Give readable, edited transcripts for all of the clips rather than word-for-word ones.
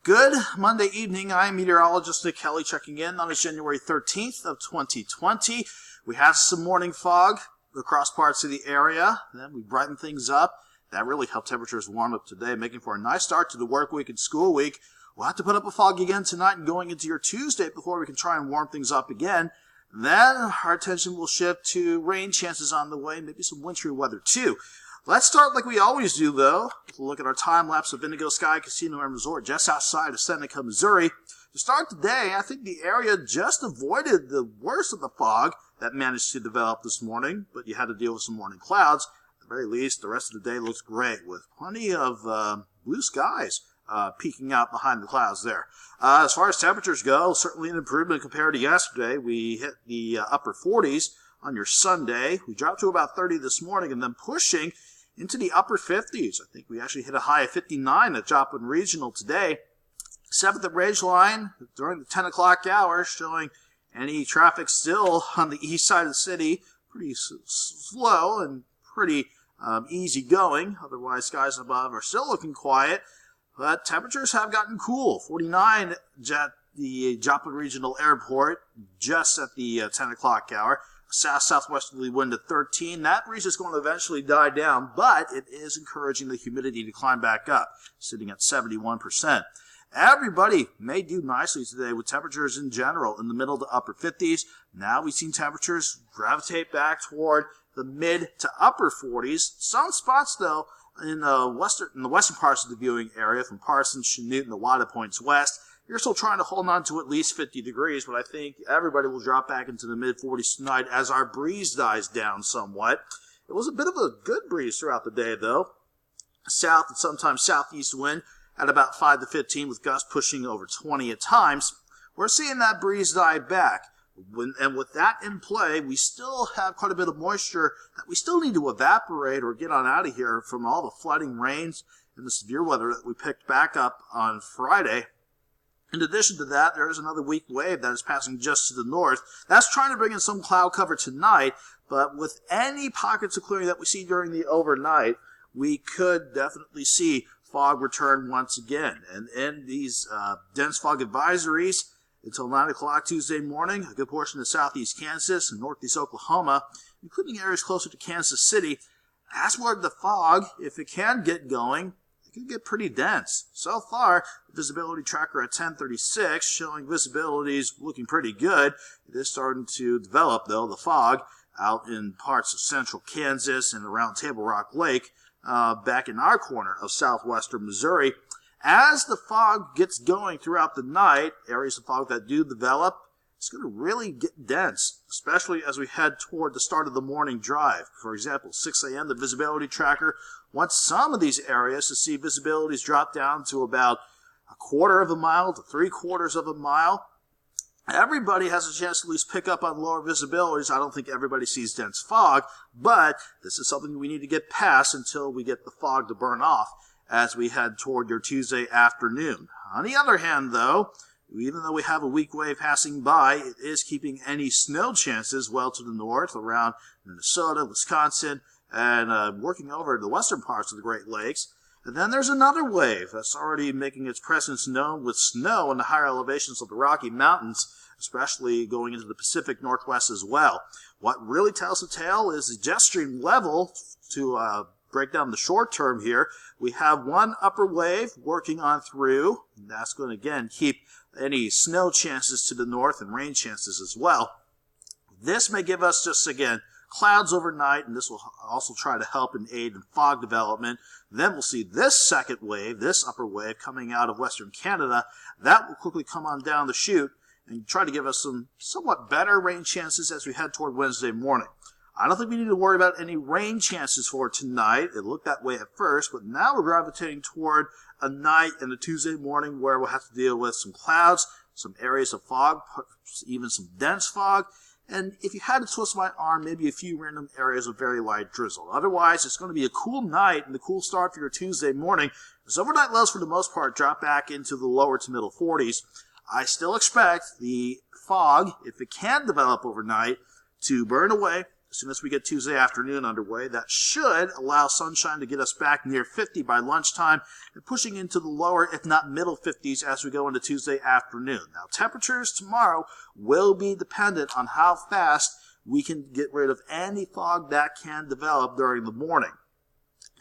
Good Monday evening. I'm meteorologist Nick Kelly checking in on this January 13th of 2020. We have some morning fog across parts of the area. Then we brighten things up. That really helped temperatures warm up today, making for a nice start to the work week and school week. We'll have to put up a fog again tonight and going into your Tuesday before we can try and warm things up again. Then our attention will shift to rain chances on the way, maybe some wintry weather too. Let's start like we always do, though. We'll look at our time-lapse of Indigo Sky Casino and Resort just outside of Seneca, Missouri. To start today, I think the area just avoided the worst of the fog that managed to develop this morning, but you had to deal with some morning clouds. At the very least, the rest of the day looks great with plenty of blue skies peeking out behind the clouds there. As far as temperatures go, certainly an improvement compared to yesterday. We hit the upper 40s on your Sunday. We dropped to about 30 this morning and then pushing into the upper 50s. I think we actually hit a high of 59 at Joplin Regional today. 7th range line during the 10 o'clock hour, showing any traffic still on the east side of the city. Pretty slow and pretty easy going. Otherwise, skies above are still looking quiet. But temperatures have gotten cool. 49 at the Joplin Regional Airport just at the 10 o'clock hour. South-southwesterly wind at 13. That breeze is going to eventually die down, but it is encouraging the humidity to climb back up, sitting at 71%. Everybody may do nicely today with temperatures in general in the middle to upper 50s. Now we've seen temperatures gravitate back toward the mid to upper 40s. Some spots, though, in the western parts of the viewing area, from Parsons, Chanute, and the Wada points west, you're still trying to hold on to at least 50 degrees, but I think everybody will drop back into the mid-40s tonight as our breeze dies down somewhat. It was a bit of a good breeze throughout the day, though. South and sometimes southeast wind at about 5 to 15, with gusts pushing over 20 at times. We're seeing that breeze die back. And with that in play, we still have quite a bit of moisture that we still need to evaporate or get on out of here from all the flooding rains and the severe weather that we picked back up on Friday. In addition to that, there is another weak wave that is passing just to the north. That's trying to bring in some cloud cover tonight, but with any pockets of clearing that we see during the overnight, we could definitely see fog return once again. And in these dense fog advisories until 9 o'clock Tuesday morning, a good portion of southeast Kansas and northeast Oklahoma, including areas closer to Kansas City, that's where the fog, if it can get going, it can get pretty dense. So far, the visibility tracker at 1036 showing visibility is looking pretty good. It is starting to develop, though, the fog out in parts of central Kansas and around Table Rock Lake, back in our corner of southwestern Missouri. As the fog gets going throughout the night, areas of fog that do develop, it's going to really get dense, especially as we head toward the start of the morning drive. For example, 6 a.m., the visibility tracker wants some of these areas to see visibilities drop down to about 1/4 of a mile to 3/4 of a mile. Everybody has a chance to at least pick up on lower visibilities. I don't think everybody sees dense fog, but this is something we need to get past until we get the fog to burn off as we head toward your Tuesday afternoon. On the other hand, though, even though we have a weak wave passing by, it is keeping any snow chances well to the north around Minnesota, Wisconsin, and working over the western parts of the Great Lakes. And then there's another wave that's already making its presence known with snow in the higher elevations of the Rocky Mountains, especially going into the Pacific Northwest as well. What really tells the tale is the jet stream level. To break down the short term here, we have one upper wave working on through. And that's going to, again, keep any snow chances to the north and rain chances as well. This may give us just, again, clouds overnight, and this will also try to help and aid in fog development. Then we'll see this second wave, this upper wave, coming out of western Canada. That will quickly come on down the chute and try to give us some somewhat better rain chances as we head toward Wednesday morning. I don't think we need to worry about any rain chances for tonight. It looked that way at first, but now we're gravitating toward a night and a Tuesday morning where we'll have to deal with some clouds, some areas of fog, even some dense fog. And if you had to twist my arm, maybe a few random areas of very light drizzle. Otherwise, it's going to be a cool night and a cool start for your Tuesday morning. As overnight lows, for the most part, drop back into the lower to middle 40s. I still expect the fog, if it can develop overnight, to burn away As soon as we get Tuesday afternoon underway, that should allow sunshine to get us back near 50 by lunchtime and pushing into the lower, if not middle 50s as we go into Tuesday afternoon. Now, temperatures tomorrow will be dependent on how fast we can get rid of any fog that can develop during the morning.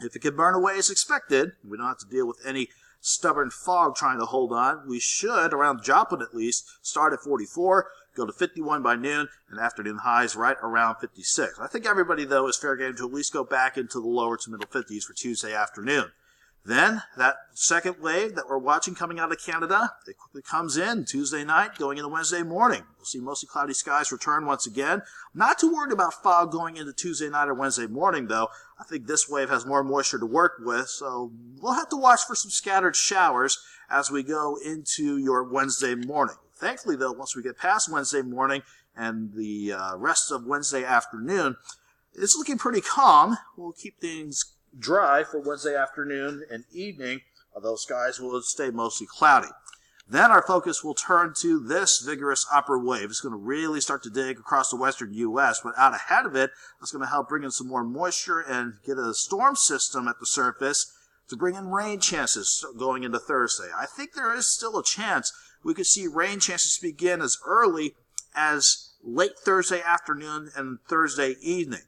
If it can burn away as expected, we don't have to deal with any stubborn fog trying to hold on. We should, around Joplin at least, start at 44, go to 51 by noon, and afternoon highs right around 56. I think everybody, though, is fair game to at least go back into the lower to middle 50s for Tuesday afternoon. Then, that second wave that we're watching coming out of Canada, it quickly comes in Tuesday night, going into Wednesday morning. We'll see mostly cloudy skies return once again. I'm not too worried about fog going into Tuesday night or Wednesday morning, though. I think this wave has more moisture to work with, so we'll have to watch for some scattered showers as we go into your Wednesday morning. Thankfully, though, once we get past Wednesday morning and the rest of Wednesday afternoon, it's looking pretty calm. We'll keep things dry for Wednesday afternoon and evening, although skies will stay mostly cloudy. Then our focus will turn to this vigorous upper wave. It's going to really start to dig across the western U.S., but out ahead of it, it's going to help bring in some more moisture and get a storm system at the surface to bring in rain chances going into Thursday. I think there is still a chance we could see rain chances begin as early as late Thursday afternoon and Thursday evening.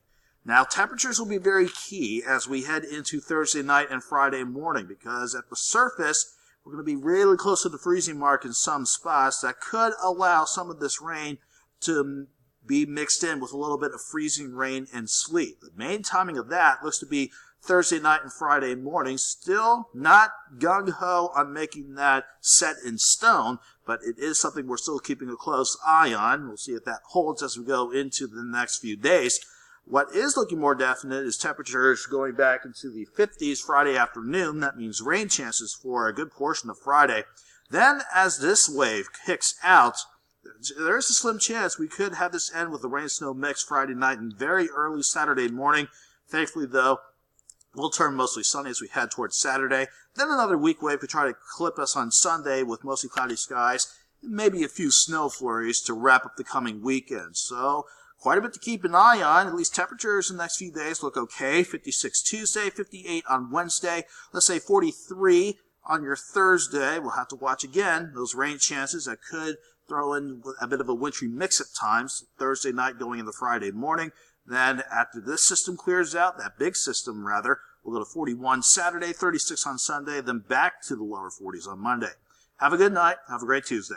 Now, temperatures will be very key as we head into Thursday night and Friday morning, because at the surface, we're going to be really close to the freezing mark in some spots that could allow some of this rain to be mixed in with a little bit of freezing rain and sleet. The main timing of that looks to be Thursday night and Friday morning. Still not gung-ho on making that set in stone, but it is something we're still keeping a close eye on. We'll see if that holds as we go into the next few days. What is looking more definite is temperatures going back into the 50s Friday afternoon. That means rain chances for a good portion of Friday. Then, as this wave kicks out, there is a slim chance we could have this end with a rain-snow mix Friday night and very early Saturday morning. Thankfully, though, we'll turn mostly sunny as we head towards Saturday. Then another weak wave could try to clip us on Sunday with mostly cloudy skies and maybe a few snow flurries to wrap up the coming weekend. So, quite a bit to keep an eye on. At least temperatures in the next few days look okay. 56 Tuesday, 58 on Wednesday. Let's say 43 on your Thursday. We'll have to watch again those rain chances that could throw in a bit of a wintry mix at times. Thursday night going into Friday morning. Then after this system clears out, that big system rather, we'll go to 41 Saturday, 36 on Sunday, then back to the lower 40s on Monday. Have a good night. Have a great Tuesday.